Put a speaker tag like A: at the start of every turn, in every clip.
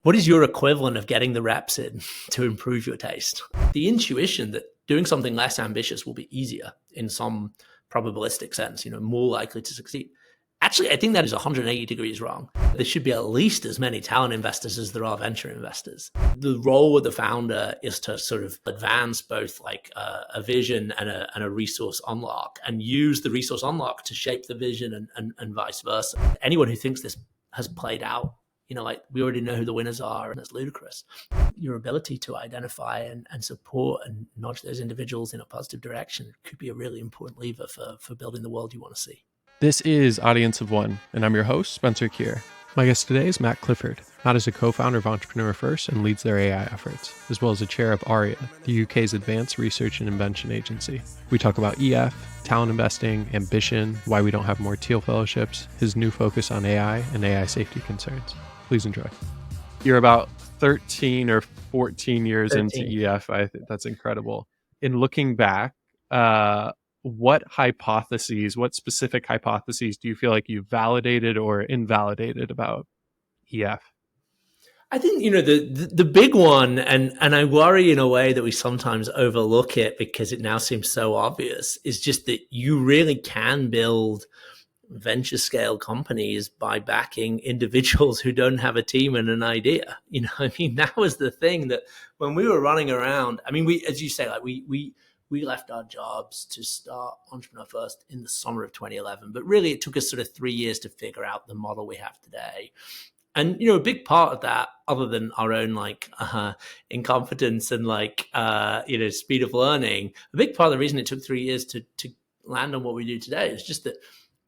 A: What is your equivalent of getting the reps in to improve your taste? The intuition that doing something less ambitious will be easier in some probabilistic sense, more likely to succeed. Actually, I think that is 180 degrees wrong. There should be at least as many talent investors as there are venture investors. The role of the founder is to sort of advance both like a vision and a resource unlock, and use the resource unlock to shape the vision and vice versa. Anyone who thinks this has played out, like we already know who the winners are, and it's ludicrous. Your ability to identify and support and nudge those individuals in a positive direction could be a really important lever for building the world you want to see.
B: This is Audience of One, and I'm your host, Spencer Kier. My guest today is Matt Clifford. Matt is a co-founder of Entrepreneur First and leads their AI efforts, as well as a chair of ARIA, the UK's advanced research and invention agency. We talk about EF, talent investing, ambition, why we don't have more Thiel Fellowships, his new focus on AI, and AI safety concerns. Please enjoy. You're about 13 or 14 years 13. Into EF. I think that's incredible. In looking back, what specific hypotheses do you feel like you validated or invalidated about EF?
A: I think, the big one, and I worry in a way that we sometimes overlook it because it now seems so obvious, is just that you really can build venture scale companies by backing individuals who don't have a team and an idea. That was the thing that when we were running around, we, as you say, like we left our jobs to start Entrepreneur First in the summer of 2011, but really it took us sort of 3 years to figure out the model we have today. And, a big part of that, other than our own incompetence and speed of learning, a big part of the reason it took 3 years to land on what we do today is just that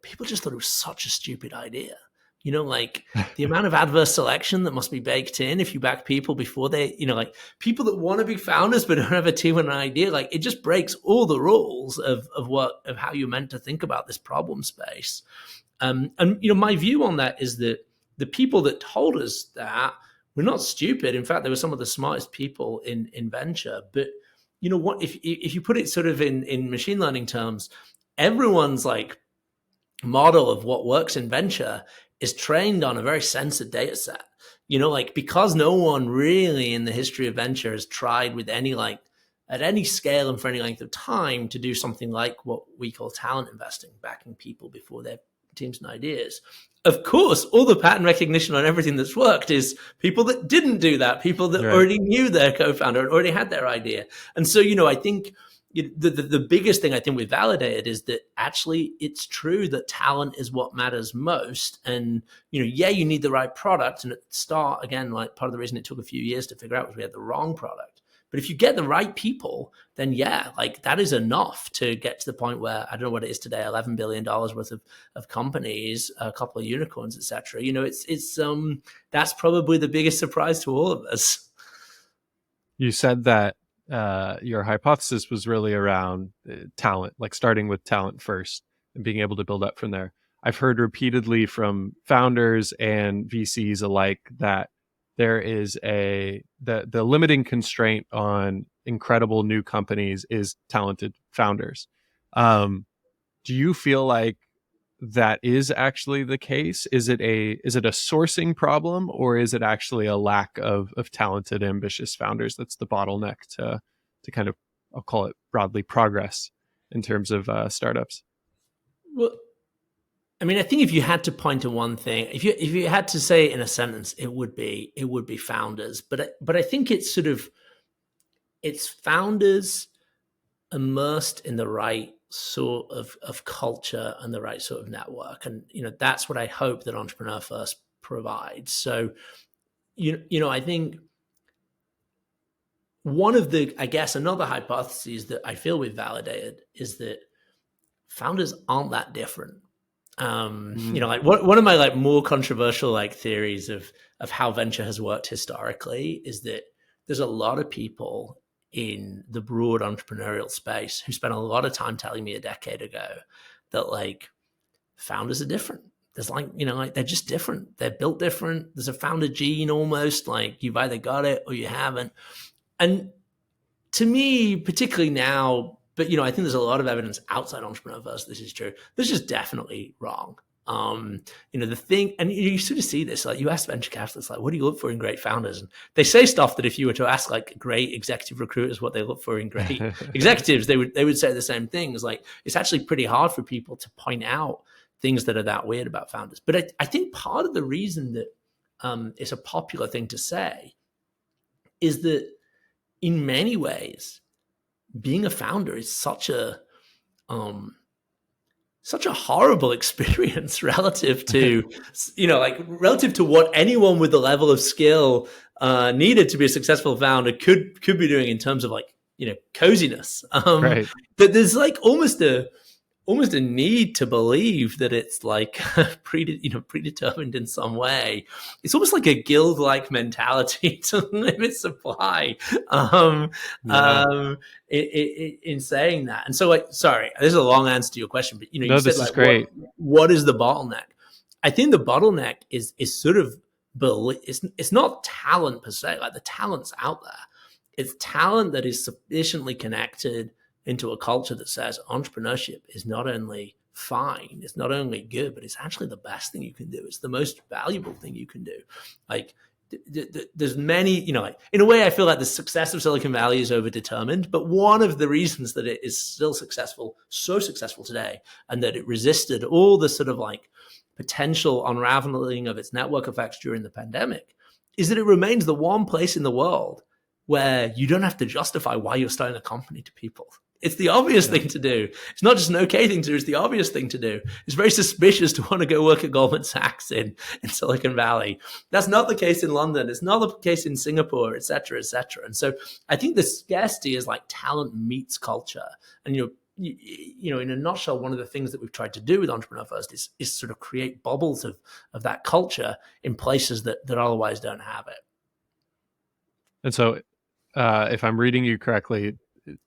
A: people just thought it was such a stupid idea. The amount of adverse selection that must be baked in if you back people before they, people that want to be founders but don't have a team and an idea, it just breaks all the rules of how you're meant to think about this problem space. My view on that is that the people that told us that were not stupid. In fact, they were some of the smartest people in venture. But if you put it sort of in machine learning terms, everyone's model of what works in venture is trained on a very censored data set. Because no one really in the history of venture has tried with any at any scale and for any length of time to do something like what we call talent investing, backing people before their teams and ideas. Of course, all the pattern recognition on everything that's worked is people that didn't do that, people that already knew their co-founder and already had their idea. And so, I think the biggest thing I think we validated is that actually it's true that talent is what matters most. And, you need the right product. And at the start, again, part of the reason it took a few years to figure out was we had the wrong product. But if you get the right people, then that is enough to get to the point where, I don't know what it is today, $11 billion worth of companies, a couple of unicorns, et cetera. That's probably the biggest surprise to all of us.
B: You said that your hypothesis was really around talent, starting with talent first and being able to build up from there. I've heard repeatedly from founders and VCs alike that there is the limiting constraint on incredible new companies is talented founders. Do you feel like that is actually the case? Is it a sourcing problem, or is it actually a lack of talented, ambitious founders that's the bottleneck to kind of, I'll call it broadly, progress in terms of startups?
A: Well, I think if you had to point to one thing, if you had to say it in a sentence, it would be founders. But I think it's founders immersed in the right sort of culture and the right sort of network. And, that's what I hope that Entrepreneur First provides. So, I think one of another hypothesis that I feel we've validated is that founders aren't that different. One of my more controversial theories of how venture has worked historically is that there's a lot of people in the broad entrepreneurial space who spent a lot of time telling me a decade ago that founders are different. There's they're just different. They're built different. There's a founder gene almost, you've either got it or you haven't. And to me, particularly now, but I think there's a lot of evidence outside Entrepreneur First this is true. This is definitely wrong. The thing, and you sort of see this, like you ask venture capitalists, like, what do you look for in great founders? And they say stuff that if you were to ask like great executive recruiters what they look for in great executives, they would say the same things. Like, it's actually pretty hard for people to point out things that are that weird about founders. But I think part of the reason that it's a popular thing to say is that in many ways, being a founder is such a horrible experience relative to, relative to what anyone with the level of skill needed to be a successful founder could be doing in terms of like, coziness.
B: Right.
A: But there's like almost a need to believe that it's like predetermined in some way. It's almost like a guild-like mentality to limit supply. In saying that, and so like, sorry, this is a long answer to your question, but you said,
B: this
A: like,
B: is great.
A: What is the bottleneck? I think the bottleneck is sort of it's not talent per se. Like, the talent's out there. It's talent that is sufficiently connected into a culture that says entrepreneurship is not only fine, it's not only good, but it's actually the best thing you can do. It's the most valuable thing you can do. Like, there's many, like, in a way, I feel like the success of Silicon Valley is overdetermined, but one of the reasons that it is still successful, so successful today, and that it resisted all the sort of like potential unraveling of its network effects during the pandemic, is that it remains the one place in the world where you don't have to justify why you're starting a company to people. It's the obvious thing to do. It's not just an okay thing to do, it's the obvious thing to do. It's very suspicious to want to go work at Goldman Sachs in Silicon Valley. That's not the case in London. It's not the case in Singapore, et cetera, et cetera. And so I think the scarcity is like talent meets culture. And, in a nutshell, one of the things that we've tried to do with Entrepreneur First is sort of create bubbles of that culture in places that otherwise don't have it.
B: And so if I'm reading you correctly,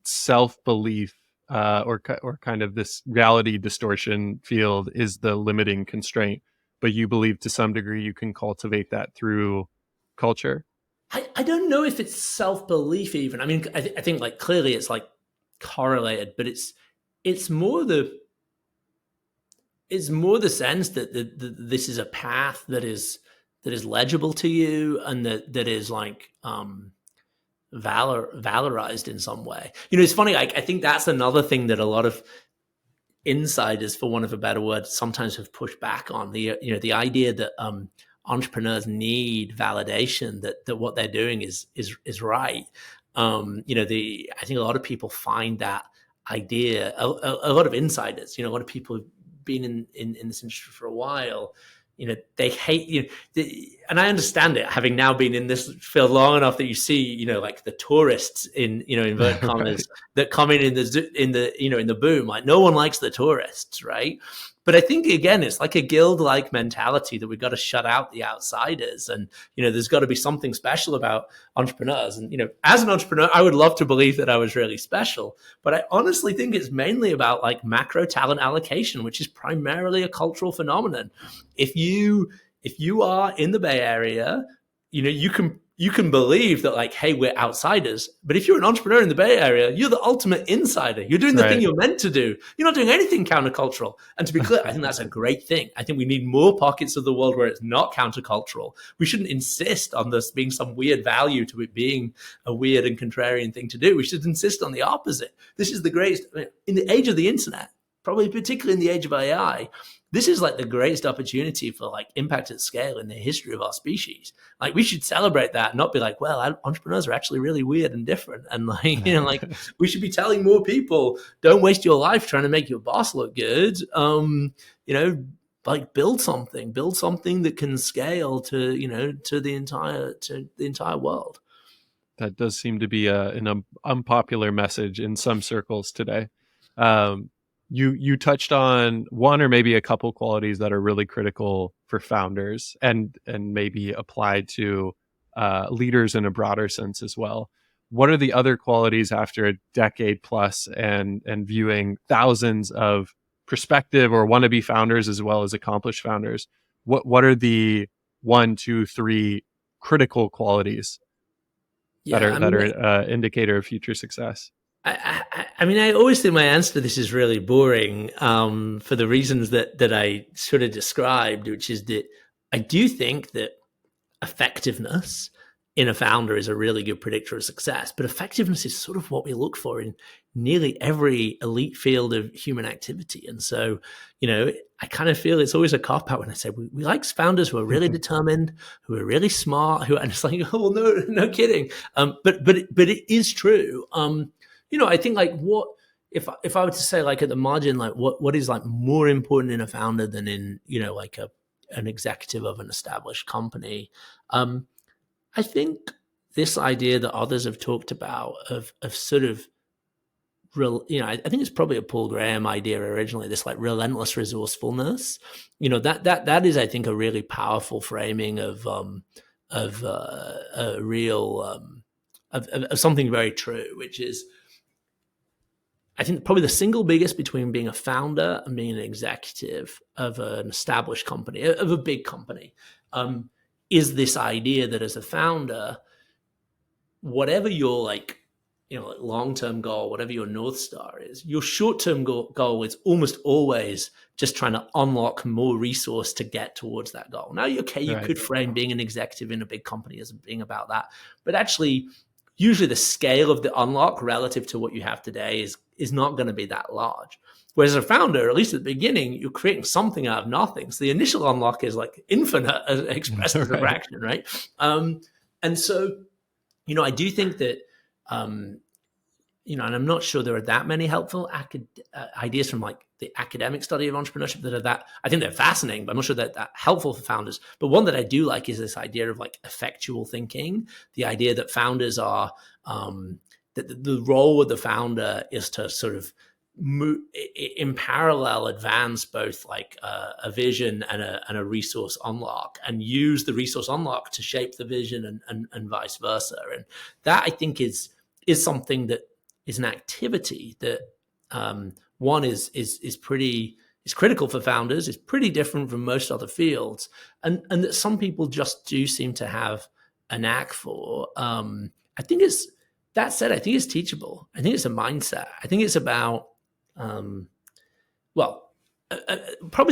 B: self-belief or kind of this reality distortion field is the limiting constraint, but you believe to some degree you can cultivate that through culture?
A: I don't know if it's self-belief even. I mean, I think like clearly it's like correlated, but it's more the sense that this is a path that is legible to you, and that is like valorized in some way. It's funny. I think that's another thing that a lot of insiders, for want of a better word, sometimes have pushed back on. The idea that entrepreneurs need validation that what they're doing is right. I think a lot of people find that idea. A lot of insiders, a lot of people who've been in this industry for a while, they hate, and I understand it, having now been in this field long enough, that you see, like the tourists in, inverted commas, right, that come in the boom. Like, no one likes the tourists, right? But I think, again, it's like a guild-like mentality that we've got to shut out the outsiders. And, there's got to be something special about entrepreneurs. And, as an entrepreneur, I would love to believe that I was really special. But I honestly think it's mainly about like macro talent allocation, which is primarily a cultural phenomenon. If you are in the Bay Area, you can believe that, like, hey, we're outsiders. But if you're an entrepreneur in the Bay Area, you're the ultimate insider. You're doing the thing you're meant to do. You're not doing anything countercultural. And to be clear, I think that's a great thing. I think we need more pockets of the world where it's not countercultural. We shouldn't insist on this being some weird value to it being a weird and contrarian thing to do. We should insist on the opposite. This is the greatest, in the age of the internet, probably particularly in the age of AI, this is like the greatest opportunity for like impact at scale in the history of our species. Like, we should celebrate that, not be like, well, entrepreneurs are actually really weird and different. And like, we should be telling more people, don't waste your life trying to make your boss look good. Like, build something that can scale to the entire world.
B: That does seem to be an unpopular message in some circles today. You touched on one or maybe a couple qualities that are really critical for founders and maybe applied to leaders in a broader sense as well. What are the other qualities after a decade plus and viewing thousands of prospective or wannabe founders as well as accomplished founders? What are the 1, 2, 3 critical qualities that are indicator of future success?
A: I mean, I always think my answer to this is really boring, for the reasons that I sort of described, which is that I do think that effectiveness in a founder is a really good predictor of success. But effectiveness is sort of what we look for in nearly every elite field of human activity. And so, I kind of feel it's always a cop out when I say we like founders who are really determined, who are really smart, and it's like, oh, well, no kidding. But it is true. I think like what if I were to say like at the margin, like what is like more important in a founder than in like an executive of an established company. I think this idea that others have talked about of sort of real, I think it's probably a Paul Graham idea originally, this like relentless resourcefulness. That is, I think, a really powerful framing of a real of something very true, which is I think probably the single biggest between being a founder and being an executive of an established company, of a big company, is this idea that as a founder, whatever your like long-term goal, whatever your North Star is, your short-term goal is almost always just trying to unlock more resource to get towards that goal. Now, okay, you could frame being an executive in a big company as being about that, but actually, usually the scale of the unlock relative to what you have today is not going to be that large. Whereas as a founder, at least at the beginning, you're creating something out of nothing. So the initial unlock is like infinite as expressed as a fraction, right? And so, I do think that, and I'm not sure there are that many helpful ideas from like the academic study of entrepreneurship that are that, I think they're fascinating, but I'm not sure that helpful for founders. But one that I do like is this idea of like effectual thinking, the idea that founders are, that the role of the founder is to sort of in parallel advance both like a vision and a resource unlock, and use the resource unlock to shape the vision and vice versa. And that I think is something that is an activity that one is pretty is critical for founders, is pretty different from most other fields, and that some people just do seem to have a knack for. I think it's that said, I think it's teachable. I think it's a mindset. I think it's about probably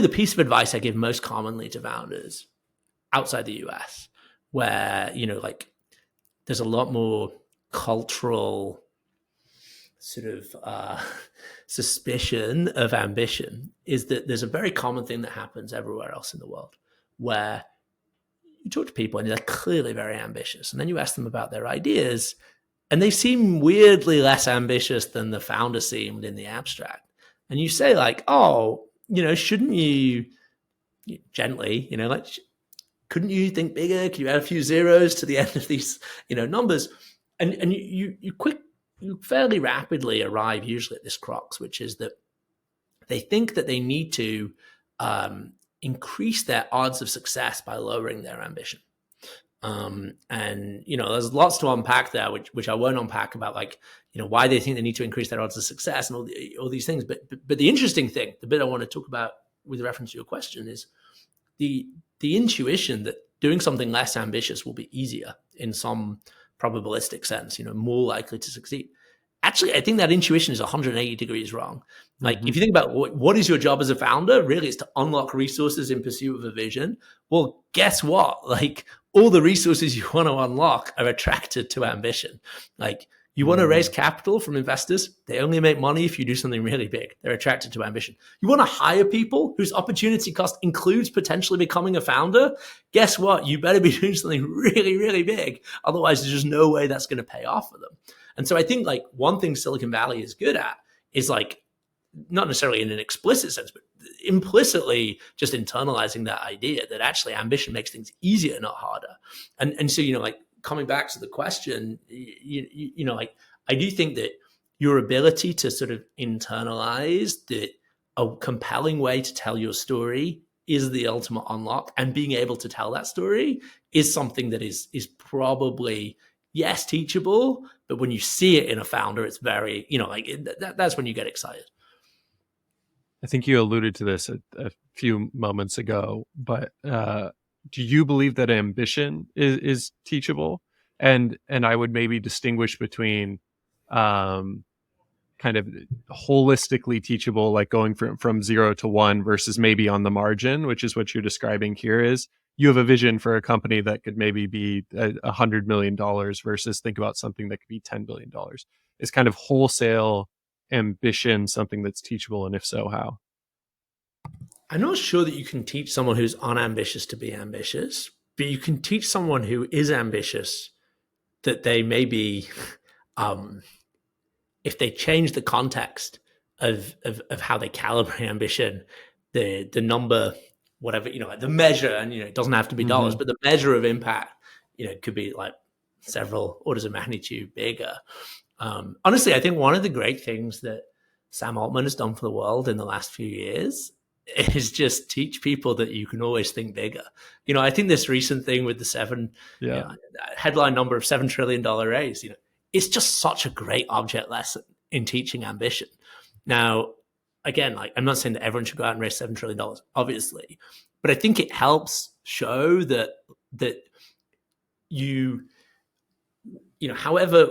A: the piece of advice I give most commonly to founders outside the US, where like there's a lot more cultural sort of suspicion of ambition, is that there's a very common thing that happens everywhere else in the world, where you talk to people and they're clearly very ambitious, and then you ask them about their ideas and they seem weirdly less ambitious than the founder seemed in the abstract. And you say like, oh, shouldn't you gently, like, couldn't you think bigger? Could you add a few zeros to the end of these, numbers? And you fairly rapidly arrive usually at this crux, which is that they think that they need to increase their odds of success by lowering their ambition. And there's lots to unpack there, which I won't unpack about, like, why they think they need to increase their odds of success and all these things. But the interesting thing, the bit I want to talk about with reference to your question, is the intuition that doing something less ambitious will be easier in some probabilistic sense, more likely to succeed. Actually, I think that intuition is 180 degrees wrong. Like, if you think about what is your job as a founder, really it's to unlock resources in pursuit of a vision. Well, guess what? Like, all the resources you want to unlock are attracted to ambition. Like, you want to raise capital from investors, they only make money if you do something really big. They're attracted to ambition. You want to hire people whose opportunity cost includes potentially becoming a founder? Guess what? You better be doing something really, really big. Otherwise, there's just no way that's going to pay off for them. And so I think, like, one thing Silicon Valley is good at is, like, not necessarily in an explicit sense, but implicitly just internalizing that idea that actually ambition makes things easier, not harder. And so, like, coming back to the question, like, I do think that your ability to sort of internalize that a compelling way to tell your story is the ultimate unlock, and being able to tell that story is something that is probably, yes, teachable, but when you see it in a founder, it's very, that's when you get excited.
B: I think you alluded to this a few moments ago, but do you believe that ambition is teachable? And I would maybe distinguish between kind of holistically teachable, like going from 0 to 1 versus maybe on the margin, which is what you're describing here. Is you have a vision for a company that could maybe be $100 million versus think about something that could be $10 billion. Is kind of wholesale ambition something that's teachable, and if so, how?
A: I'm not sure that you can teach someone who's unambitious to be ambitious, but you can teach someone who is ambitious that they maybe, if they change the context of how they calibrate ambition, the number, whatever, like the measure, and it doesn't have to be dollars, but the measure of impact, could be like several orders of magnitude bigger. Honestly, I think one of the great things that Sam Altman has done for the world in the last few years is just teach people that you can always think bigger. I think this recent thing with the headline number of $7 trillion raise, it's just such a great object lesson in teaching ambition. Now, again, like, I'm not saying that everyone should go out and raise $7 trillion, obviously, but I think it helps show that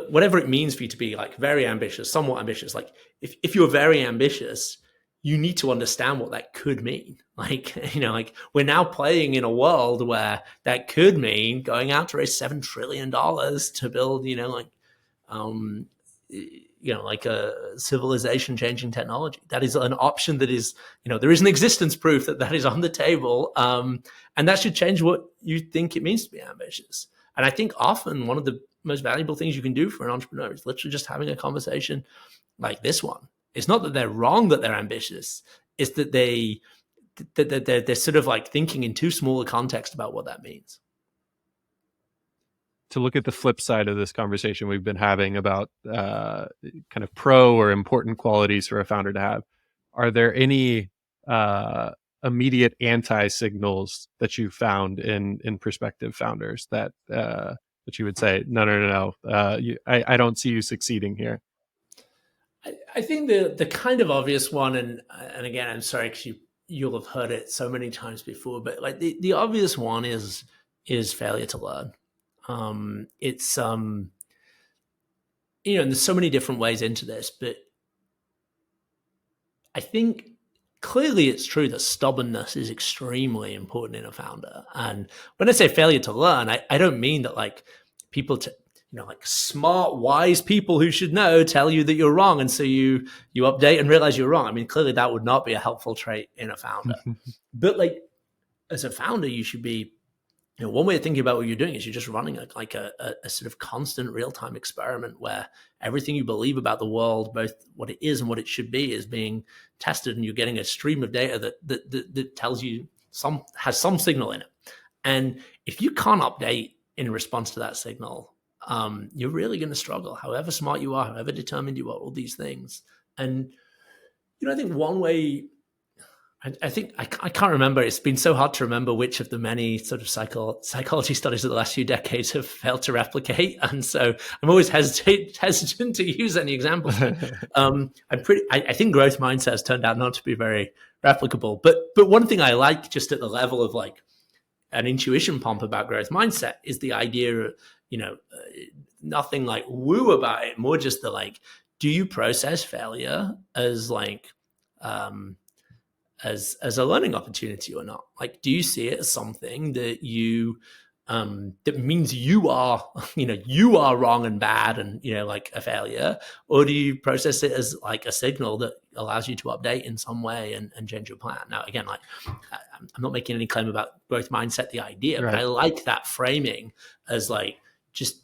A: whatever it means for you to be like very ambitious, somewhat ambitious, like if you're very ambitious, you need to understand what that could mean. Like, like we're now playing in a world where that could mean going out to raise $7 trillion to build, like a civilization changing technology. That is an option that is, there is an existence proof that is on the table. And that should change what you think it means to be ambitious. And I think often one of the most valuable things you can do for an entrepreneur is literally just having a conversation like this one. It's not that they're wrong that they're ambitious. It's that they're sort of like thinking in too small a context about what that means.
B: To look at the flip side of this conversation we've been having about kind of pro or important qualities for a founder to have, are there any immediate anti-signals that you found in prospective founders that you would say, no, I don't see you succeeding here?
A: I think the kind of obvious one, and again, I'm sorry because you'll have heard it so many times before, but like the obvious one is failure to learn. It's and there's so many different ways into this, but I think clearly it's true that stubbornness is extremely important in a founder. And when I say failure to learn, I don't mean that like people like smart, wise people who should know tell you that you're wrong, and so you update and realize you're wrong. I mean, clearly that would not be a helpful trait in a founder. But like as a founder, you should be, one way of thinking about what you're doing is you're just running a sort of constant real-time experiment where everything you believe about the world, both what it is and what it should be, is being tested, and you're getting a stream of data that tells you has some signal in it. And if you can't update in response to that signal, you're really going to struggle, however smart you are, however determined you are, all these things. And, I think one way, I think I can't remember. It's been so hard to remember which of the many sort of psychology studies of the last few decades have failed to replicate. And so I'm always hesitant to use any examples. I think growth mindset has turned out not to be very replicable. But one thing I like just at the level of like an intuition pump about growth mindset is the idea of, nothing like woo about it, more just the like, do you process failure as like, as a learning opportunity or not? Like, do you see it as something that that means you are wrong and bad and, like a failure? Or do you process it as like a signal that allows you to update in some way and change your plan? Now, again, like I'm not making any claim about growth mindset, the idea, right, but I like that framing as like, just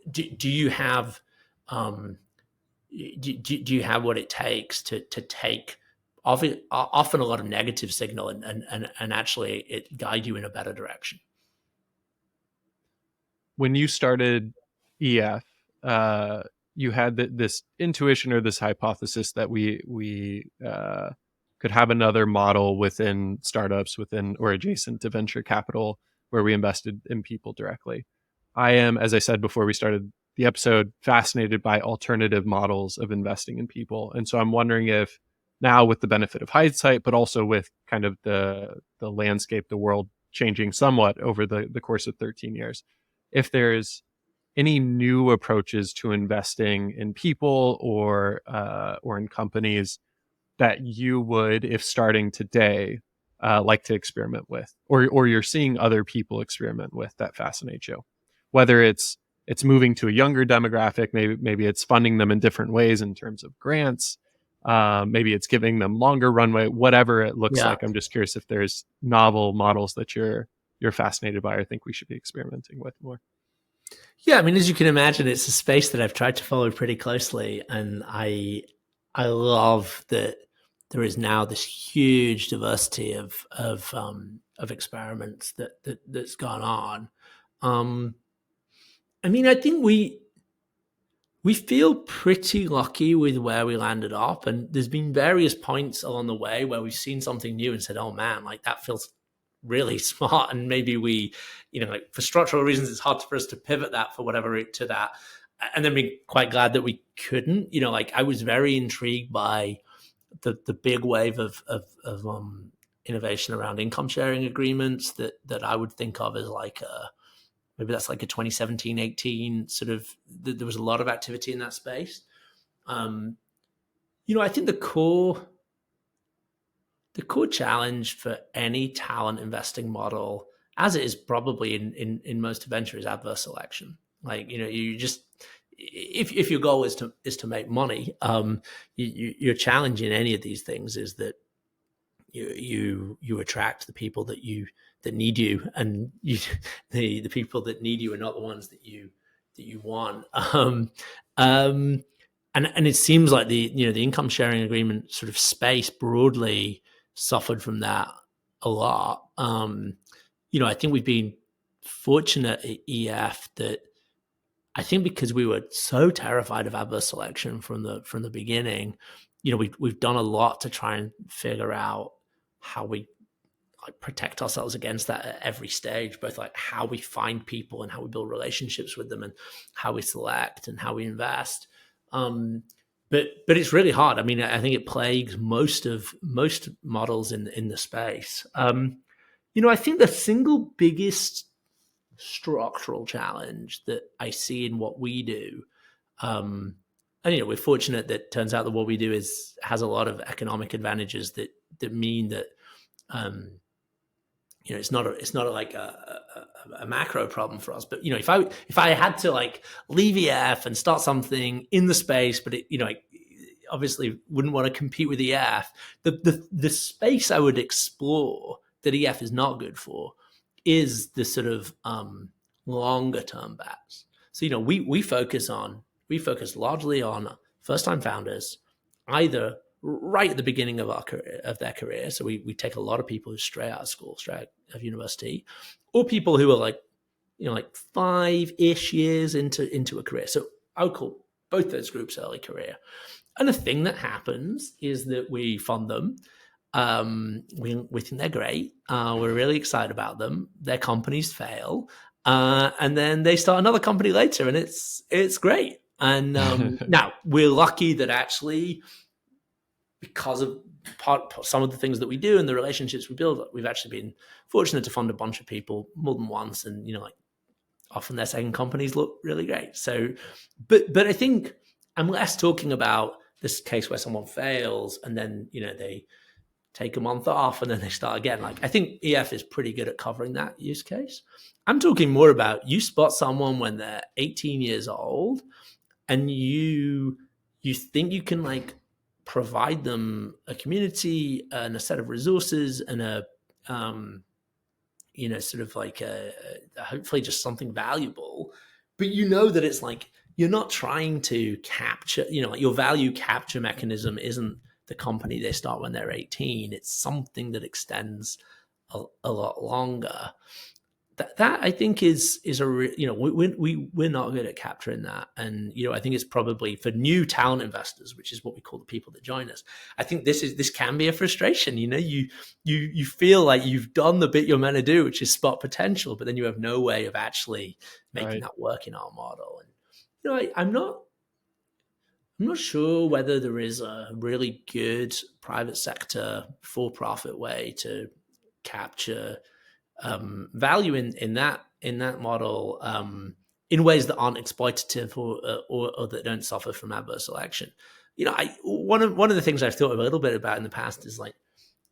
A: do you have do you have what it takes to take often a lot of negative signal and actually it guide you in a better direction?
B: When you started EF, you had this intuition or this hypothesis that we could have another model within startups or adjacent to venture capital where we invested in people directly. I am, as I said before we started the episode, fascinated by alternative models of investing in people. And so I'm wondering if now, with the benefit of hindsight, but also with kind of the landscape, the world changing somewhat over the course of 13 years, if there's any new approaches to investing in people or in companies that you would, if starting today, like to experiment with, or you're seeing other people experiment with that fascinate you, whether it's moving to a younger demographic, maybe it's funding them in different ways in terms of grants, maybe it's giving them longer runway, whatever it looks
A: Yeah.
B: like. I'm just curious if there's novel models that you're fascinated by or think we should be experimenting with more.
A: Yeah, I mean, as you can imagine, it's a space that I've tried to follow pretty closely, and I love that there is now this huge diversity of experiments that's gone on. Um, I mean, I think we feel pretty lucky with where we landed up, and there's been various points along the way where we've seen something new and said, "Oh man, like that feels really smart," and maybe we, like for structural reasons, it's hard for us to pivot that for whatever route to that, and then we're quite glad that we couldn't. Like I was very intrigued by the big wave of innovation around income sharing agreements that I would think of as like a maybe that's like a 2017-18 sort of, there was a lot of activity in that space. I think the core challenge for any talent investing model, as it is probably in most venture, is adverse selection. Like, you just, if your goal is to make money, your challenge in any of these things is that you attract the people that need you, and the people that need you are not the ones that you want. And it seems like the income sharing agreement sort of space broadly suffered from that a lot. I think we've been fortunate at EF that I think because we were so terrified of adverse selection from the beginning, we've done a lot to try and figure out how we like protect ourselves against that at every stage, both like how we find people and how we build relationships with them and how we select and how we invest. But it's really hard. I mean, I think it plagues most models in the space. I think the single biggest structural challenge that I see in what we do, and we're fortunate that turns out that what we do has a lot of economic advantages that mean that it's not like a macro problem for us. But if I had to like leave EF and start something in the space, but I obviously wouldn't want to compete with EF. The space I would explore that EF is not good for is the sort of longer term bets. So we focus largely on first time founders, either right at the beginning of their career. So we take a lot of people who are straight out of school, straight out of university, or people who are like 5-ish years into a career. So I would call both those groups early career. And the thing that happens is that we fund them. We think they're great. We're really excited about them. Their companies fail, and then they start another company later, and it's great. And now we're lucky that actually, because of some of the things that we do and the relationships we build, we've actually been fortunate to fund a bunch of people more than once, and often their second companies look really great. So, but I think I'm less talking about this case where someone fails and then they take a month off and then they start again. Like I think EF is pretty good at covering that use case. I'm talking more about you spot someone when they're 18 years old and you think you can like provide them a community and a set of resources and a sort of like hopefully just something valuable, but that it's like you're not trying to capture, like your value capture mechanism isn't the company they start when they're 18. It's something that extends a lot longer. That I think is we're not good at capturing that, and I think it's probably for new talent investors, which is what we call the people that join us. I think this can be a frustration. You feel like you've done the bit you're meant to do, which is spot potential, but then you have no way of actually making that work in our model. And I'm not sure whether there is a really good private sector for-profit way to capture value in that model. in ways that aren't exploitative or that don't suffer from adverse selection. One of the things I've thought a little bit about in the past is like,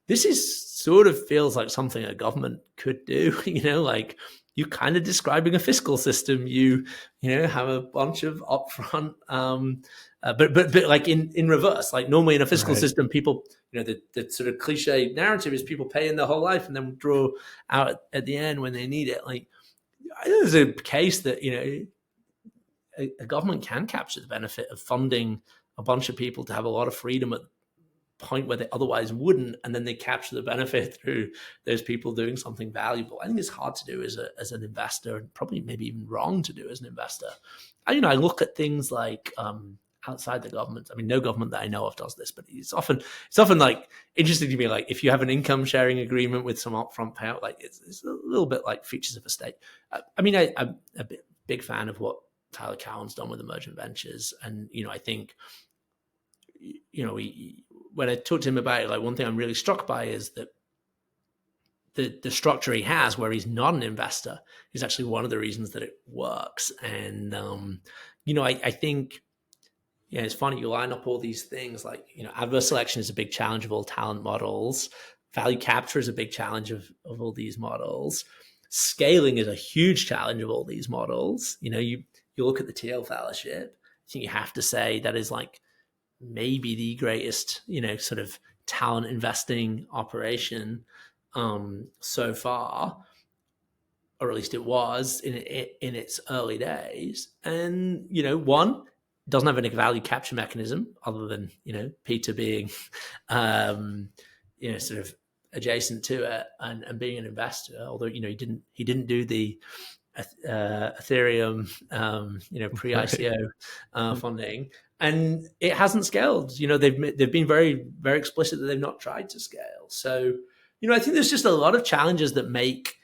A: this is sort of feels like something a government could do. Like you're kind of describing a fiscal system. You have a bunch of upfront, but like in reverse. Like normally in a fiscal system, people, the sort of cliche narrative is people pay in their whole life and then draw out at the end when they need it. Like I think there's a case that a government can capture the benefit of funding a bunch of people to have a lot of freedom at point where they otherwise wouldn't, and then they capture the benefit through those people doing something valuable. I think it's hard to do as an investor, and probably maybe even wrong to do as an investor. I look at things like outside the government. I mean, no government that I know of does this, but it's often like interesting to me. Like if you have an income sharing agreement with some upfront payout, like it's a little bit like features of a state. I'm a big fan of what Tyler Cowen's done with emergent ventures, and I think when I talked to him about it, like one thing I'm really struck by is that the structure he has where he's not an investor is actually one of the reasons that it works. And, I think, it's funny, you line up all these things like, adverse selection is a big challenge of all talent models. Value capture is a big challenge of all these models. Scaling is a huge challenge of all these models. You look at the Thiel Fellowship, I think you have to say that is like, maybe the greatest, sort of talent investing operation so far, or at least it was in its early days. And one doesn't have any value capture mechanism other than Peter being sort of adjacent to it and being an investor. Although he didn't do the Ethereum pre-ICO funding. And it hasn't scaled. They've been very, very explicit that they've not tried to scale. So, I think there's just a lot of challenges that make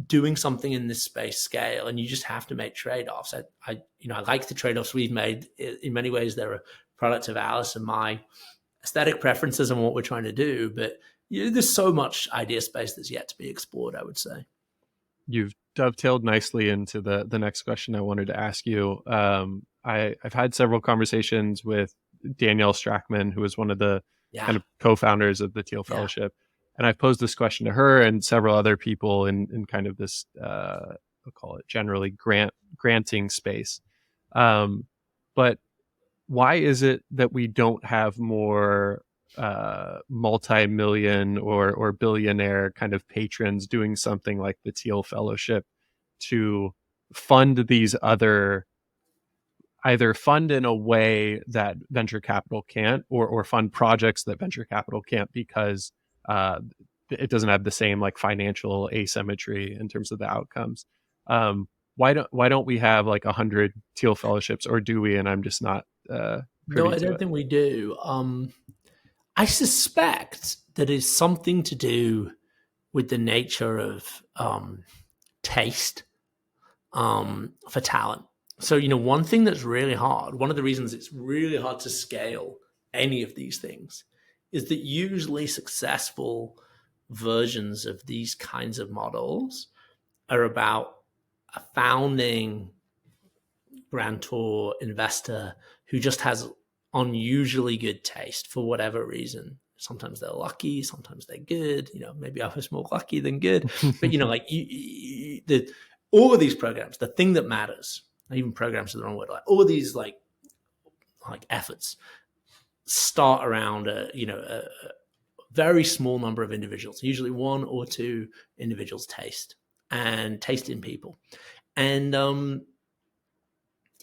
A: doing something in this space scale, and you just have to make trade-offs. I like the trade-offs we've made. In many ways, they're a product of Alice and my aesthetic preferences and what we're trying to do. But there's so much idea space that's yet to be explored, I would say.
B: You've dovetailed nicely into the next question I wanted to ask you. I've had several conversations with Danielle Strachman, who is one of the kind of co-founders of the Thiel Fellowship. And I've posed this question to her and several other people in kind of this, I'll call it generally granting space. But why is it that we don't have more multi-million or billionaire kind of patrons doing something like the Thiel Fellowship to fund these either fund in a way that venture capital can't, or fund projects that venture capital can't because it doesn't have the same like financial asymmetry in terms of the outcomes. Why don't we have like 100 Thiel Fellowships, or do we? And I'm just not privy
A: No, I
B: to
A: don't
B: it.
A: think we do. I suspect that it's something to do with the nature of taste for talent. So, one thing that's really hard, one of the reasons it's really hard to scale any of these things is that usually successful versions of these kinds of models are about a founding grantor investor who just has unusually good taste for whatever reason. Sometimes they're lucky, sometimes they're good. Maybe I was more lucky than good. But like all of these programs, the thing that matters, even programs are the wrong word. Like all of these like efforts start around a very small number of individuals, usually one or two individuals' taste in people, and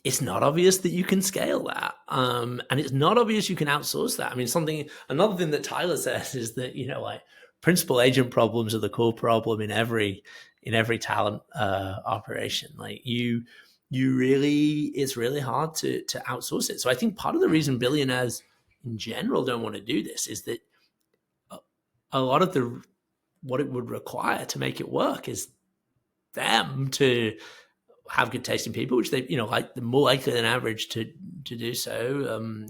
A: it's not obvious that you can scale that, and it's not obvious you can outsource that. I mean, another thing that Tyler says is that like principal agent problems are the core problem in every talent operation. Like it's really hard to outsource it. So I think part of the reason billionaires in general don't want to do this is that a lot of what it would require to make it work is them to have good taste in people, which they, like they're more likely than average to do so.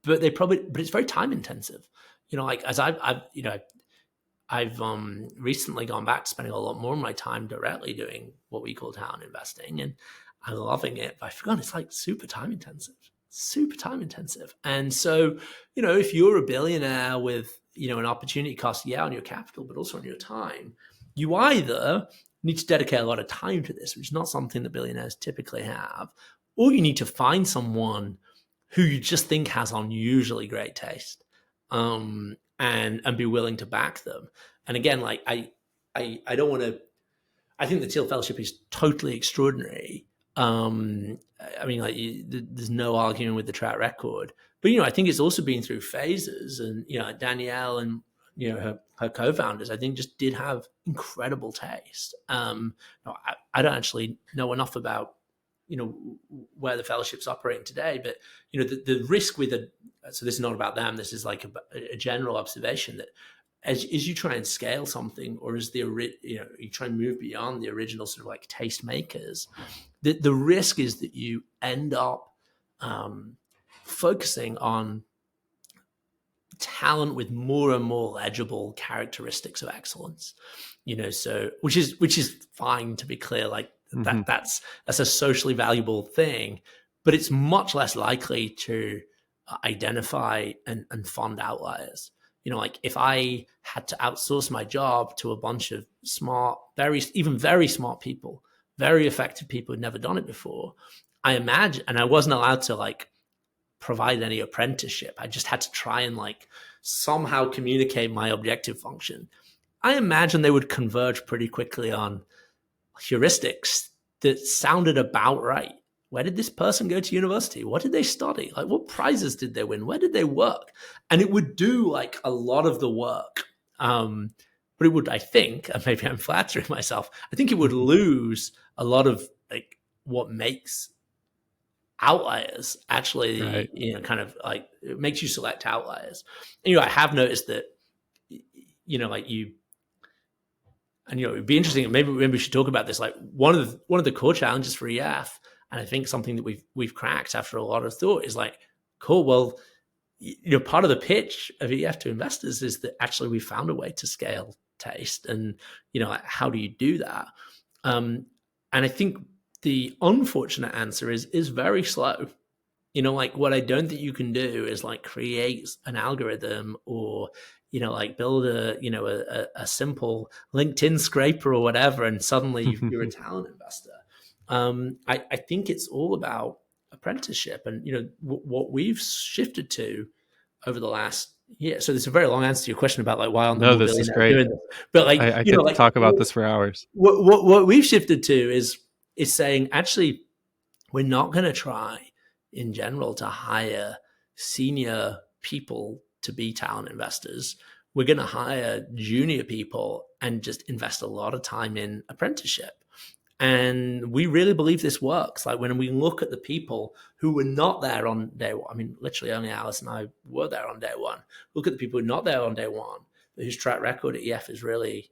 A: But it's very time intensive. Like as I've I've recently gone back to spending a lot more of my time directly doing what we call talent investing, and I'm loving it. But I forgot it's like super time intensive. And so, if you're a billionaire with, an opportunity cost, on your capital, but also on your time, you either need to dedicate a lot of time to this, which is not something that billionaires typically have, or you need to find someone who you just think has unusually great taste, and be willing to back them. And again, like I don't want to. I think the Thiel Fellowship is totally extraordinary. I mean, like there's no arguing with the track record, but I think it's also been through phases, and Danielle and her co-founders, I think, just did have incredible taste. I don't actually know enough about where the fellowship's operating today, but the risk with so this is not about them, this is like a general observation that as you try and scale something, or as you try and move beyond the original sort of like taste makers, the risk is that you end up focusing on talent with more and more legible characteristics of excellence, so which is fine, to be clear, like that's a socially valuable thing, but it's much less likely to identify and fund outliers. Like if I had to outsource my job to a bunch of smart, very smart people, very effective people who'd never done it before, I imagine, and I wasn't allowed to like provide any apprenticeship, I just had to try and like somehow communicate my objective function. I imagine they would converge pretty quickly on heuristics that sounded about right. Where did this person go to university? What did they study? Like, what prizes did they win? Where did they work? And it would do like a lot of the work. But it would, I think, and maybe I'm flattering myself, I think it would lose a lot of like what makes outliers actually, right. Kind of like it makes you select outliers. And, I have noticed that, like you, and, it'd be interesting. Maybe we should talk about this. Like one of the core challenges for EF, and I think something that we've cracked after a lot of thought, is like, cool, well, part of the pitch of EF to investors is that actually we found a way to scale taste, and how do you do that? And I think the unfortunate answer is very slow. Like what I don't think you can do is like create an algorithm, or like build a simple LinkedIn scraper or whatever, and suddenly you're a talent investor. I think it's all about apprenticeship, and what we've shifted to over the last year. So there's a very long answer to your question about like why aren't
B: no, this is great.
A: doing this? But like
B: I could like, talk about this for hours.
A: What we've shifted to is saying, actually, we're not going to try in general to hire senior people to be talent investors. We're going to hire junior people and just invest a lot of time in apprenticeship. And we really believe this works. Like when we look at the people who were not there on day one, I mean, literally only Alice and I were there on day one. Look at the people who are not there on day one, but whose track record at EF is really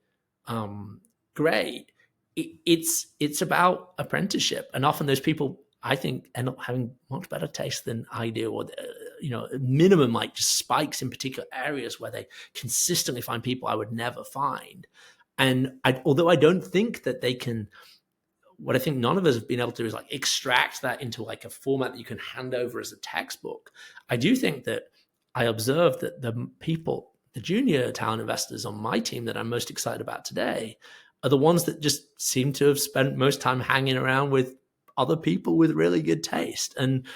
A: great. It's about apprenticeship. And often those people, I think, end up having much better taste than I do, or, minimum like just spikes in particular areas where they consistently find people I would never find. And although I don't think that they can, what I think none of us have been able to do is like extract that into like a format that you can hand over as a textbook. I do think that I observed that the people, the junior talent investors on my team that I'm most excited about today are the ones that just seem to have spent most time hanging around with other people with really good taste. And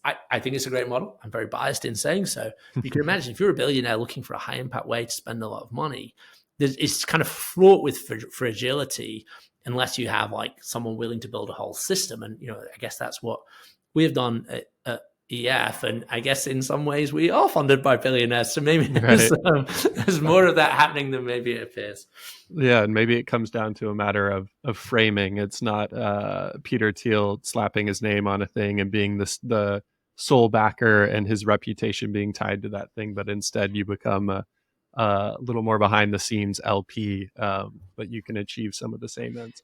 A: I think it's a great model. I'm very biased in saying so. You can imagine if you're a billionaire looking for a high impact way to spend a lot of money, it's kind of fraught with fragility unless you have like someone willing to build a whole system. And, I guess that's what we have done at EF. And I guess in some ways we are funded by billionaires. So maybe there's more of that happening than maybe it appears.
B: Yeah. And maybe it comes down to a matter of framing. It's not Peter Thiel slapping his name on a thing and being the sole backer and his reputation being tied to that thing, but instead you become a little more behind the scenes LP, but you can achieve some of the same ends.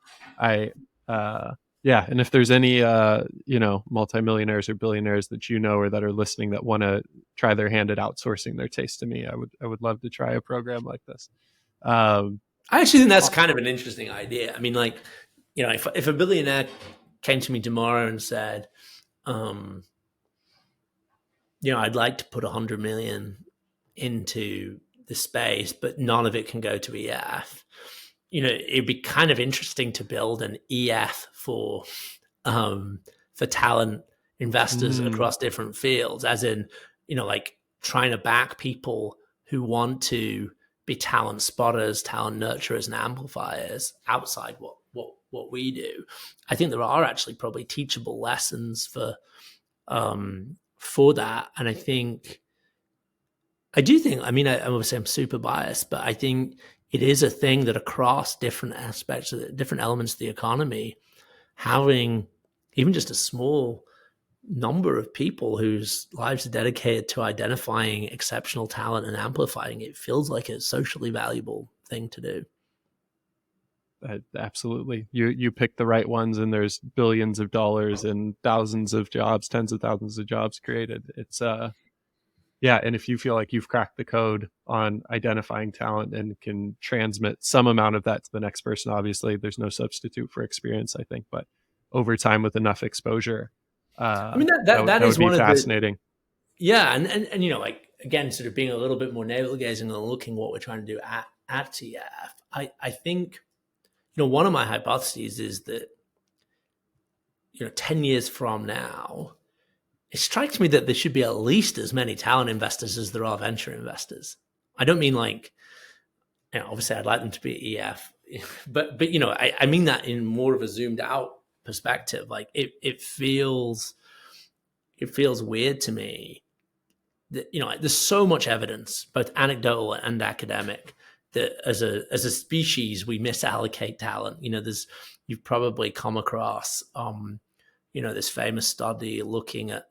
B: Yeah. And if there's any, multimillionaires or billionaires that or that are listening that want to try their hand at outsourcing their taste to me, I would love to try a program like this.
A: I actually think that's kind of an interesting idea. I mean, like, if a billionaire came to me tomorrow and said, I'd like to put 100 million into the space, but none of it can go to EF. It'd be kind of interesting to build an EF for talent investors across different fields, as in, like trying to back people who want to be talent spotters, talent nurturers, and amplifiers outside what we do. I think there are actually probably teachable lessons for that, and I do think. I mean, I would say I'm super biased, but I think it is a thing that across different aspects of different elements of the economy, having even just a small number of people whose lives are dedicated to identifying exceptional talent and amplifying it feels like a socially valuable thing to do.
B: Absolutely. You pick the right ones and there's billions of dollars and thousands of jobs, tens of thousands of jobs created. It's yeah, and if you feel like you've cracked the code on identifying talent and can transmit some amount of that to the next person, obviously there's no substitute for experience, I think, but over time with enough exposure,
A: I mean, that is
B: would be
A: one
B: fascinating.
A: Yeah, and like, again, sort of being a little bit more navel gazing and looking what we're trying to do at TF. I think, one of my hypotheses is that 10 years from now, it strikes me that there should be at least as many talent investors as there are venture investors. I don't mean like, obviously I'd like them to be EF, but I mean that in more of a zoomed out perspective. Like it feels weird to me that, like, there's so much evidence, both anecdotal and academic, that as a species we misallocate talent. You've probably come across this famous study looking at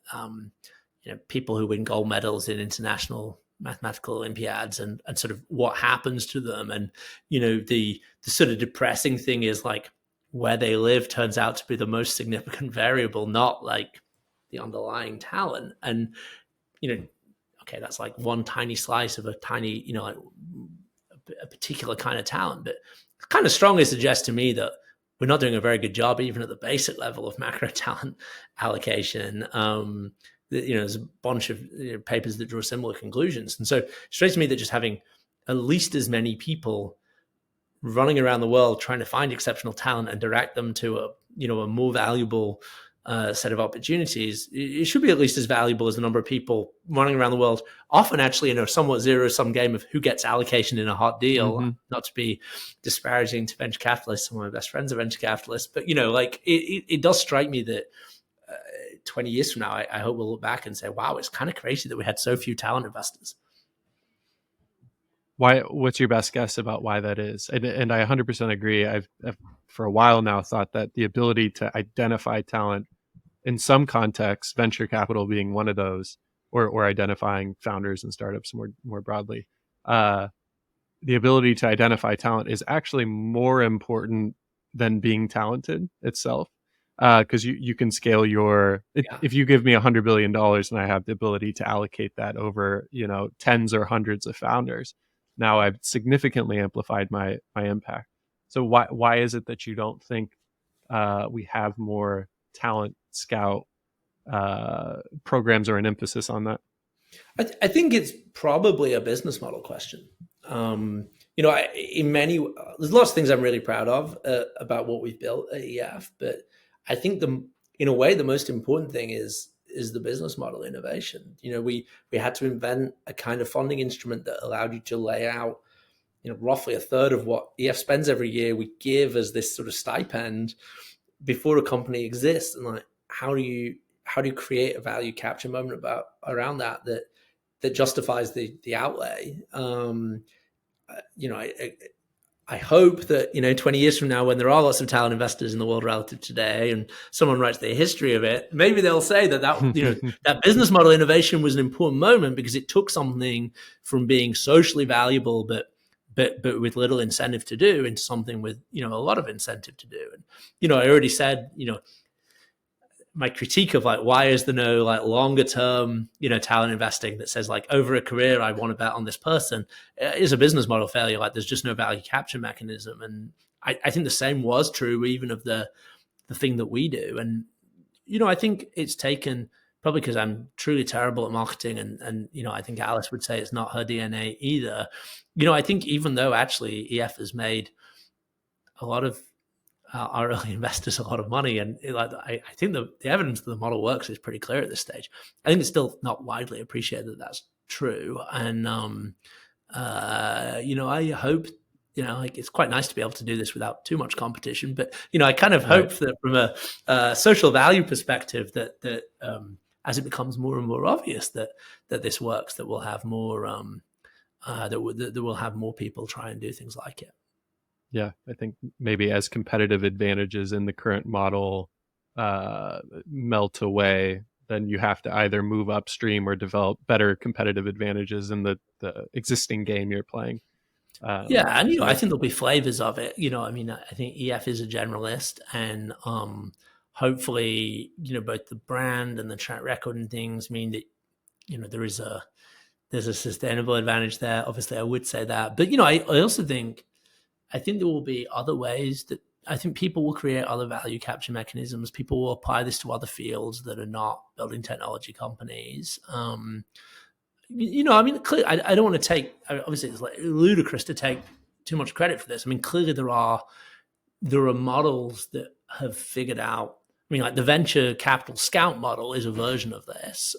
A: people who win gold medals in international mathematical Olympiads and sort of what happens to them. And the sort of depressing thing is, like, where they live turns out to be the most significant variable, not like the underlying talent. And okay, that's like one tiny slice of a tiny, like a particular kind of talent, but it kind of strongly suggests to me that we're not doing a very good job even at the basic level of macro talent allocation. There's a bunch of papers that draw similar conclusions. And so it strikes me that just having at least as many people running around the world trying to find exceptional talent and direct them to a more valuable set of opportunities, it should be at least as valuable as the number of people running around the world, often actually in a somewhat zero-sum game of who gets allocation in a hot deal. Not to be disparaging to venture capitalists, some of my best friends are venture capitalists, but like it does strike me that 20 years from now, I hope we'll look back and say, wow, it's kind of crazy that we had so few talent investors.
B: What's your best guess about why that is? And I 100% agree. I've for a while now thought that the ability to identify talent in some contexts, venture capital being one of those, or identifying founders and startups more broadly, the ability to identify talent is actually more important than being talented itself. Because you can scale if you give me $100 billion and I have the ability to allocate that over tens or hundreds of founders, now I've significantly amplified my impact. So why is it that you don't think we have more talent scout programs or an emphasis on that?
A: I think it's probably a business model question. There's lots of things I'm really proud of about what we've built at EF, but I think in a way the most important thing is the business model innovation. We had to invent a kind of funding instrument that allowed you to lay out roughly a third of what EF spends every year. We give as this sort of stipend before a company exists, and like how do you create a value capture moment around that justifies the outlay. I hope that 20 years from now, when there are lots of talent investors in the world relative to today, and someone writes the history of it, maybe they'll say that that business model innovation was an important moment because it took something from being socially valuable but with little incentive to do into something with a lot of incentive to do. And I already said my critique of like, why is there no like longer term, talent investing that says like over a career, I want to bet on this person, is a business model failure. Like there's just no value capture mechanism. And I think the same was true even of the thing that we do. And, I think it's taken, probably because I'm truly terrible at marketing, and I think Alice would say it's not her DNA either. I think even though actually EF has made a lot of our early investors a lot of money, and I think the evidence that the model works is pretty clear at this stage. I think it's still not widely appreciated that that's true, and I hope. Like it's quite nice to be able to do this without too much competition. But I kind of hope that from a social value perspective, that as it becomes more and more obvious that this works, that we'll have more that we'll have more people try and do things like it.
B: Yeah, I think maybe as competitive advantages in the current model melt away, then you have to either move upstream or develop better competitive advantages in the existing game you're playing.
A: And I think there'll be flavors of it. I think EF is a generalist, and hopefully, both the brand and the track record and things mean that there's a sustainable advantage there. Obviously, I would say that, but I also think there will be other ways that I think people will create other value capture mechanisms. People will apply this to other fields that are not building technology companies. Clearly, I don't want to take, obviously it's like ludicrous to take too much credit for this. Clearly there are models that have figured out, like the venture capital scout model is a version of this.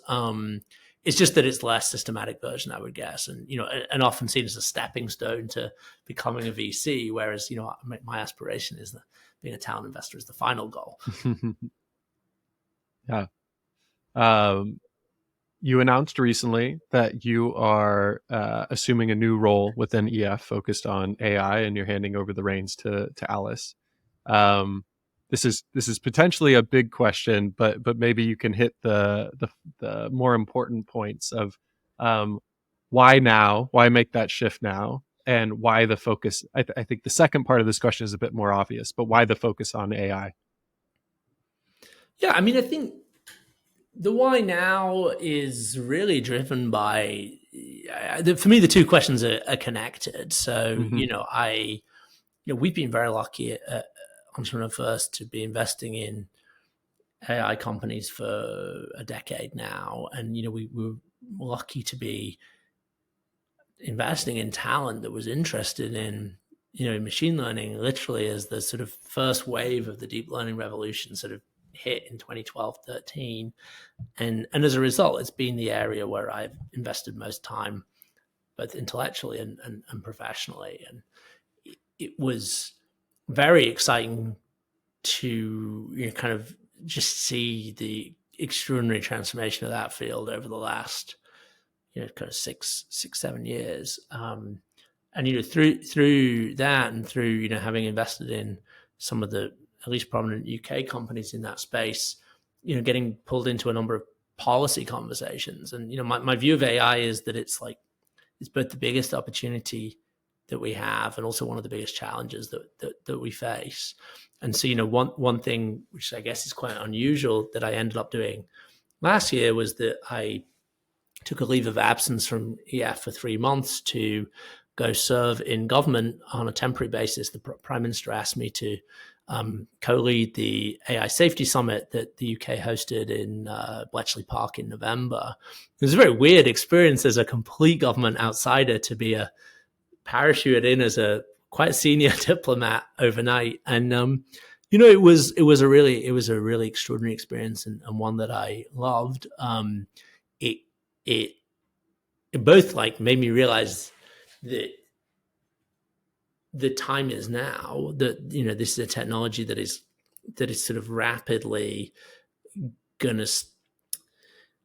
A: It's just that it's less systematic version, I would guess, and often seen as a stepping stone to becoming a VC. Whereas, my aspiration is that being a talent investor is the final goal.
B: Yeah. You announced recently that you are assuming a new role within EF focused on AI, and you're handing over the reins to Alice. This is potentially a big question, but maybe you can hit the more important points of why now, why make that shift now, and why the focus. I think the second part of this question is a bit more obvious, but why the focus on AI?
A: Yeah, I think the why now is really driven by, for me, the two questions are connected. So, we've been very lucky at Entrepreneur First to be investing in AI companies for a decade now. And, we were lucky to be investing in talent that was interested in, machine learning, literally as the sort of first wave of the deep learning revolution sort of hit in 2012, 13. And as a result, it's been the area where I've invested most time, both intellectually and professionally. And it was very exciting to kind of just see the extraordinary transformation of that field over the last kind of 6-7 years. And through that, and through having invested in some of the at least prominent UK companies in that space, getting pulled into a number of policy conversations. And my view of AI is that it's both the biggest opportunity that we have and also one of the biggest challenges that we face. And so one thing which I guess is quite unusual that I ended up doing last year was that I took a leave of absence from EF for 3 months to go serve in government on a temporary basis. The Prime Minister asked me to co-lead the AI Safety Summit that the UK hosted in Bletchley Park in November. It was a very weird experience as a complete government outsider to be parachuted in as a quite senior diplomat overnight. And it was a really extraordinary experience, and one that I loved. It both made me realize that the time is now, that this is a technology that is sort of rapidly gonna,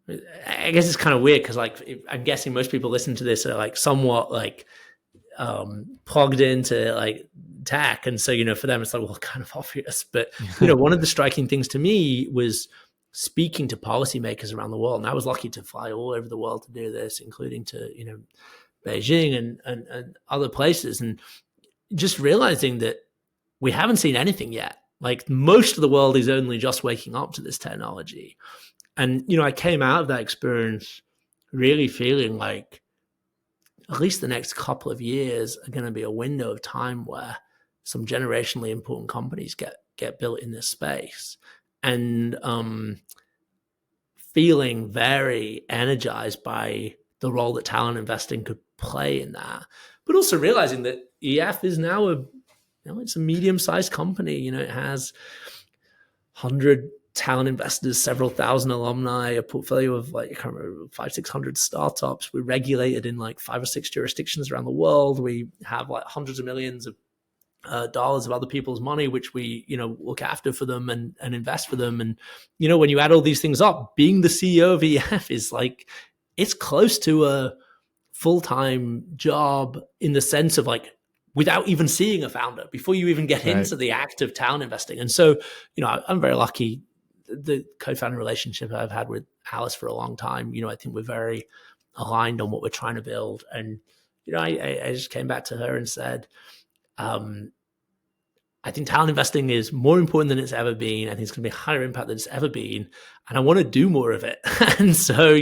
A: I guess it's kind of weird because I'm guessing most people listen to this are somewhat plugged into tech, and so for them it's well, kind of obvious. But one of the striking things to me was speaking to policymakers around the world, and I was lucky to fly all over the world to do this, including to Beijing and other places, and just realizing that we haven't seen anything yet Like most of the world is only just waking up to this technology. And, I came out of that experience really feeling like at least the next couple of years are going to be a window of time where some generationally important companies get built in this space. And feeling very energized by the role that talent investing could play in that, but also realizing that EF is now it's a medium-sized company. It has 100 talent investors, several thousand alumni, a portfolio of like, I can't remember, 500-600 startups. We're regulated in like 5 or 6 jurisdictions around the world. We have like hundreds of millions of dollars of other people's money, which we, look after for them and invest for them. And, when you add all these things up, being the CEO of EF is like, it's close to a full-time job in the sense of like, without even seeing a founder, before you even get
B: Right.
A: into the act of talent investing. And so, I'm very lucky. The co-founder relationship I've had with Alice for a long time, I think we're very aligned on what we're trying to build. And, I just came back to her and said, I think talent investing is more important than it's ever been. I think it's going to be higher impact than it's ever been, and I want to do more of it. And so,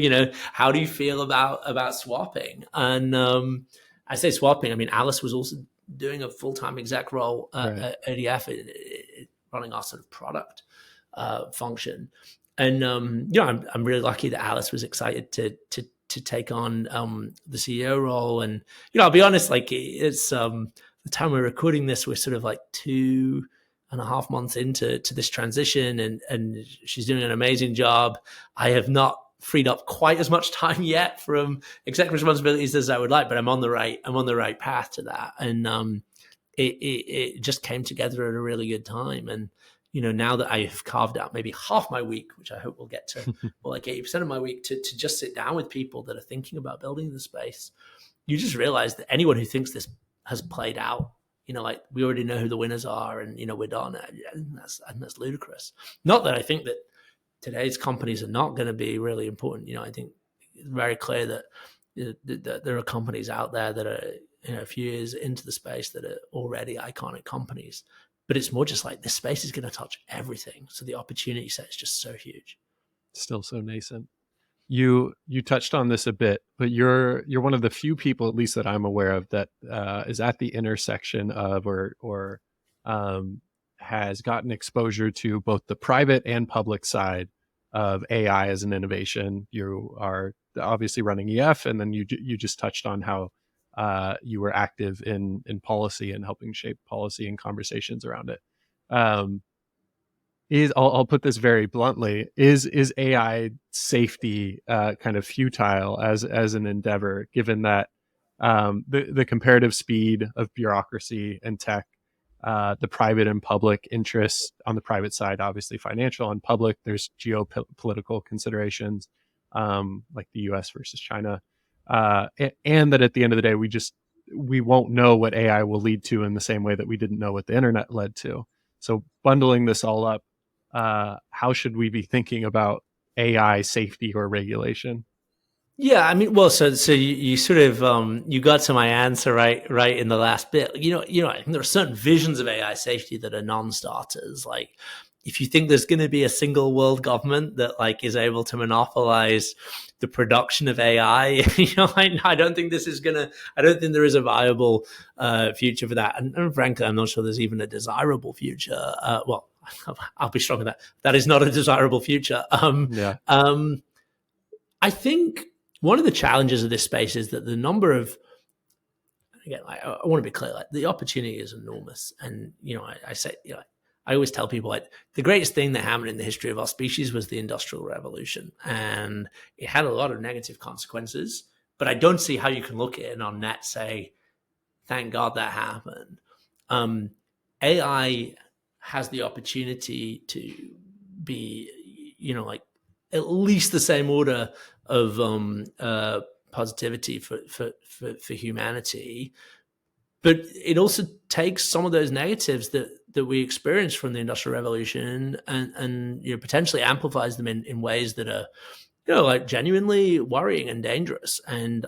A: how do you feel about swapping? And I say swapping. I mean, Alice was also doing a full-time exec role
B: Right.
A: at ADF, running our sort of product function. And I'm really lucky that Alice was excited to take on the CEO role. And I'll be honest, like it's the time we're recording this, we're sort of like 2.5 months into this transition, and she's doing an amazing job. I have not freed up quite as much time yet from exec responsibilities as I would like, but I'm on the right path to that. And it just came together at a really good time. And now that I have carved out maybe half my week, which I hope we'll get to, or like 80% of my week, to just sit down with people that are thinking about building the space, you just realize that anyone who thinks this has played out, like we already know who the winners are, and we're done. And that's ludicrous. Not that I think that today's companies are not going to be really important. I think it's very clear that there are companies out there that are a few years into the space that are already iconic companies. But it's more just like this space is going to touch everything, so the opportunity set is just so huge.
B: Still so nascent. You touched on this a bit, but you're one of the few people, at least that I'm aware of, that is at the intersection of or has gotten exposure to both the private and public side of AI as an innovation. You are obviously running EF, and then you just touched on how you were active in policy and helping shape policy and conversations around it. I'll put this very bluntly, is AI safety kind of futile as an endeavor, given that the comparative speed of bureaucracy and tech, the private and public interests on the private side, obviously financial, and public, there's geopolitical considerations like the US versus China, and that at the end of the day, we won't know what AI will lead to in the same way that we didn't know what the internet led to. So bundling this all up, how should we be thinking about AI safety or regulation?
A: Yeah, I mean, well, so you sort of you got to my answer right in the last bit. I think there are certain visions of AI safety that are non-starters. Like, if you think there's going to be a single world government that like is able to monopolize the production of AI, I don't think this is gonna. I don't think there is a viable future for that. And frankly, I'm not sure there's even a desirable future. Well, I'll be strong with that. That is not a desirable future.
B: Yeah.
A: I think one of the challenges of this space is that the number of, again, I want to be clear, like the opportunity is enormous. And, I say, I always tell people like the greatest thing that happened in the history of our species was the Industrial Revolution. And it had a lot of negative consequences, but I don't see how you can look at it and on net say, thank God that happened. AI has the opportunity to be, like at least the same order of positivity for humanity, but it also takes some of those negatives that we experienced from the Industrial Revolution and potentially amplifies them in ways that are like genuinely worrying and dangerous. And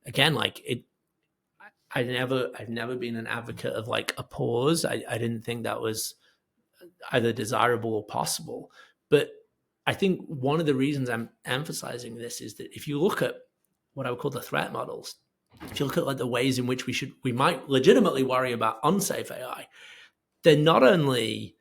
A: again, like I've never been an advocate of like a pause. I didn't think that was either desirable or possible. But I think one of the reasons I'm emphasizing this is that if you look at what I would call the threat models, if you look at like the ways in which we might legitimately worry about unsafe AI, they're not only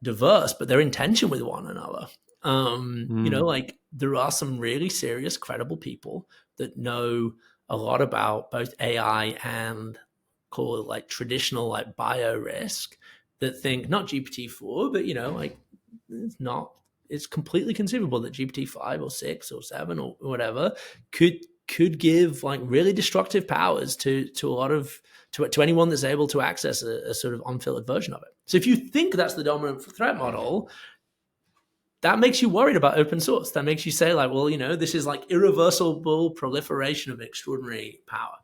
A: diverse, but they're in tension with one another. Like there are some really serious, credible people that know a lot about both AI and call it like traditional like bio risk, that think not GPT-4, but like it's completely conceivable that GPT-5 or 6 or 7 or whatever could give like really destructive powers to a lot of to anyone that's able to access a sort of unfiltered version of it. So if you think that's the dominant threat model, that makes you worried about open source. That makes you say like, well, this is like irreversible proliferation of extraordinary power.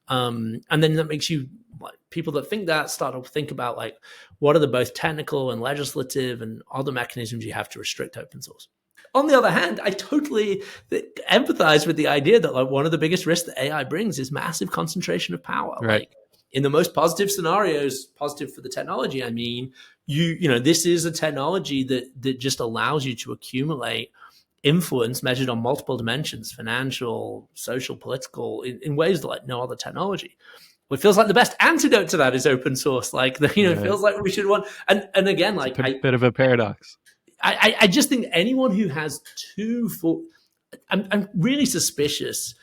A: And then that makes you, like, people that think that start to think about like, what are the both technical and legislative and other mechanisms you have to restrict open source. On the other hand, I totally empathize with the idea that like one of the biggest risks that AI brings is massive concentration of power.
B: Right.
A: Like in the most positive scenarios, positive for the technology, I mean, this is a technology that just allows you to accumulate influence measured on multiple dimensions, financial, social, political, in ways that like no other technology. It feels like the best antidote to that is open source. Like, it feels like we should want, and again, like
B: it's a bit of a paradox.
A: I just think anyone who has I'm really suspicious,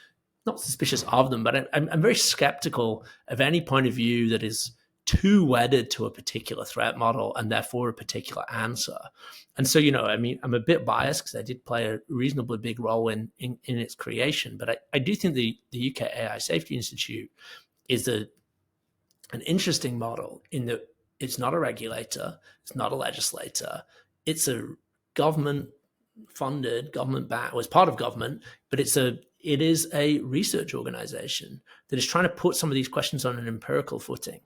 A: not suspicious of them, but I'm very skeptical of any point of view that is too wedded to a particular threat model and therefore a particular answer. And so, I'm a bit biased because I did play a reasonably big role in its creation, but I do think the UK AI Safety Institute is an interesting model in that it's not a regulator, it's not a legislator, it's a government-funded, government-backed, well, it's part of government, but it is a research organization that is trying to put some of these questions on an empirical footing.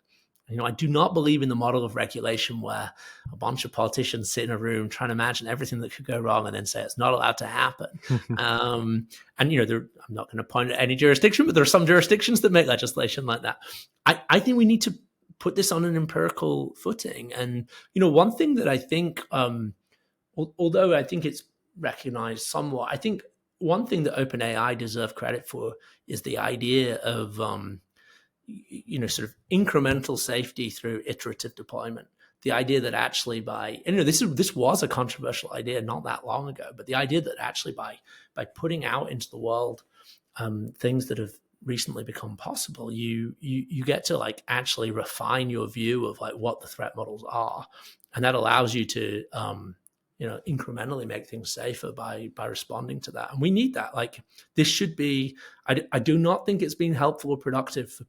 A: I do not believe in the model of regulation where a bunch of politicians sit in a room trying to imagine everything that could go wrong and then say it's not allowed to happen. I'm not going to point at any jurisdiction, but there are some jurisdictions that make legislation like that. I think we need to put this on an empirical footing. And, one thing that I think, although I think it's recognized somewhat, I think one thing that OpenAI deserve credit for is the idea of, sort of incremental safety through iterative deployment. The idea that actually this was a controversial idea not that long ago, but the idea that actually by putting out into the world things that have recently become possible, you get to like actually refine your view of like what the threat models are, and that allows you to incrementally make things safer by responding to that. And we need that. Like this should be. I do not think it's been helpful or productive for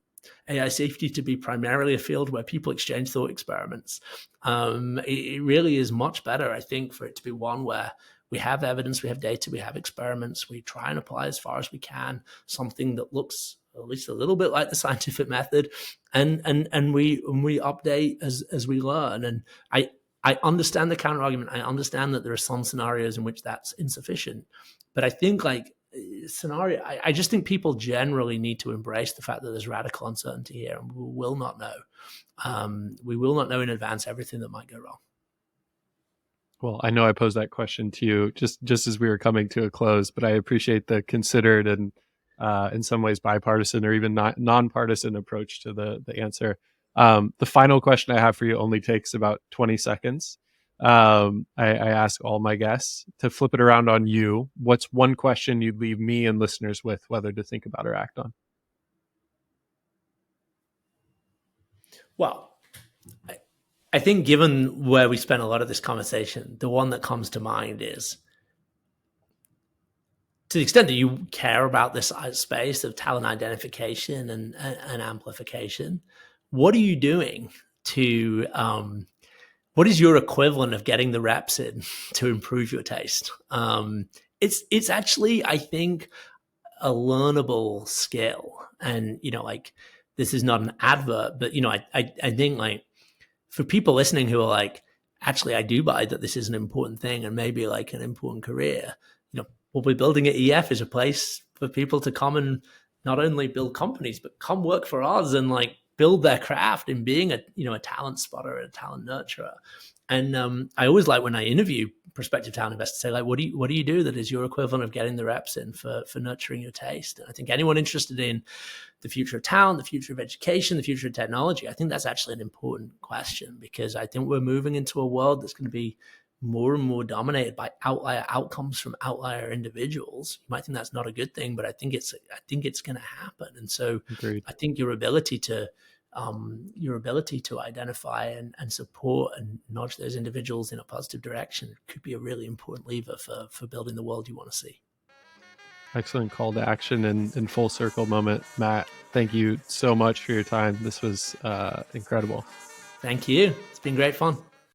A: AI safety to be primarily a field where people exchange thought experiments. It really is much better, I think, for it to be one where we have evidence, we have data, we have experiments, we try and apply as far as we can something that looks at least a little bit like the scientific method, and we update as we learn. And I understand the counter argument. I understand that there are some scenarios in which that's insufficient, but I think I just think people generally need to embrace the fact that there's radical uncertainty here, and we will not know. We will not know in advance everything that might go wrong.
B: Well, I know I posed that question to you just as we were coming to a close, but I appreciate the considered and in some ways bipartisan or even nonpartisan approach to the answer. The final question I have for you only takes about 20 seconds. I ask all my guests to flip it around on you. What's one question you'd leave me and listeners with, whether to think about or act on?
A: Well, I think given where we spent a lot of this conversation, the one that comes to mind is, to the extent that you care about this space of talent identification and amplification, what are you doing to what is your equivalent of getting the reps in to improve your taste? It's actually, I think, a learnable skill. And, this is not an advert, but, I think for people listening who are like, actually, I do buy that this is an important thing and maybe like an important career, what we're building at EF is a place for people to come and not only build companies, but come work for us and build their craft in being a talent spotter, a talent nurturer. And I always like when I interview prospective talent investors, say like, what do you do that is your equivalent of getting the reps in for nurturing your taste? And I think anyone interested in the future of talent, the future of education, the future of technology, I think that's actually an important question, because I think we're moving into a world that's going to be more and more dominated by outlier outcomes from outlier individuals. You might think that's not a good thing, but I think it's going to happen. And so
B: Agreed.
A: I think your ability to identify and support and nudge those individuals in a positive direction could be a really important lever for building the world you want to see.
B: Excellent call to action and full circle moment. Matt, thank you so much for your time. This was incredible.
A: Thank you. It's been great fun.